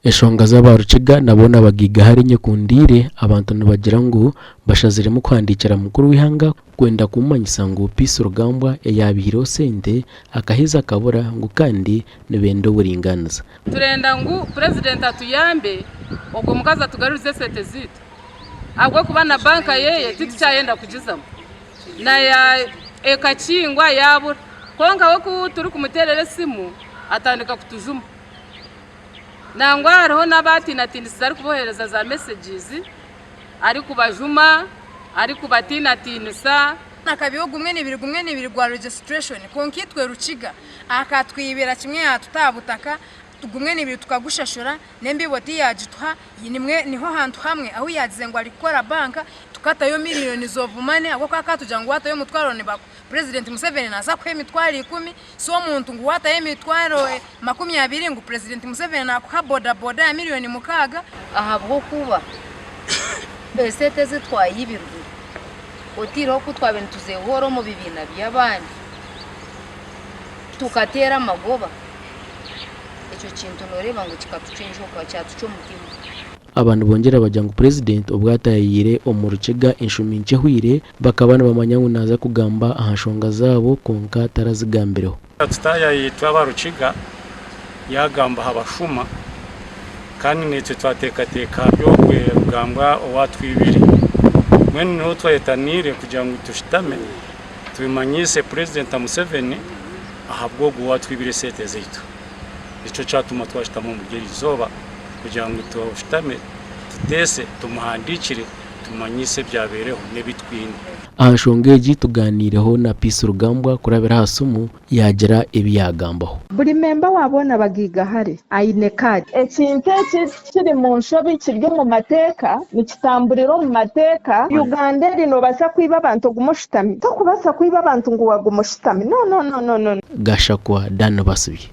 eshonga z'abaruciga nabona bagiga hari nyekundire abantu nibagira ngo bashaziremo kwandikira mukuru w'ihanga kwenda kumanyisa ngo Peace Rugambwa yabihiro sente akaheza kabura ngo kandi nibendo buringaniza turenda ngo president atuyambe ubwo mukaza tugarurize sete zitu abwo kubana banka yeye titucyayenda kugizamo na ya ekakingwa yabura konka wo turi kumuterere simu atandika kutujuma nangwa hariho n'abatinatindisiza ari kubohereza za messages ari kubajuma ari kubatinatinisa nakabihugu umwe nibiri gwa registration konkitwe ruciga akatwibera kimwe yatutabutaka tugumwe nibiri tukagushashura nembiboti yagitwa nimwe niho hantu hamwe aho yagize ngo ari gukora banka tukatayo miliyoni zovumane abo kakatuja ngo watayo mutwaro ne bako President Museveni naza kwa emitwaro 10 so muntu ngo watayo emitwaro 20 ngo President Museveni nakuha boda boda ya miliyoni mukaga ahabwo kuba besete zitwaye ibirwi otiro ko twabene tuzehoro mu bibina by'abandi tukatera amagoba icyo kintu noreba ngo kikatucenjoka cyatucyo mutima abantu bongera bajya ngo president ubwatayire omuruciga inshuminche hwire bakabana bamanyangu naza kugamba ahashonga zabo konka tarazigambireho tutaya yitwa baruciga yagamba habashuma kandi netse twatekateka byo kwegambwa owatwibiri mwene no twayetanire kugira ngo tushitame tubimanyise president Museveni ahabwo gwatwibire sete zitu ico cyatuma twashitamo mu gerizoba kugira ngo tushitame tutese tumuhandikire tumanyise byabereho nebitwine ahashongeji tuganireho na Peace Rugambwa kurabera hasumu yagira ibiyagambaho buri memba wabona bagiga hari ayine card ekintu kiri mu nshobi kiryo mu mateka nikitamburiro mu mateka Uganda rino basa kwiba abantu gumushitami to kubasa kwiba abantu ngo wagumushitami no gashakwa dano basubiye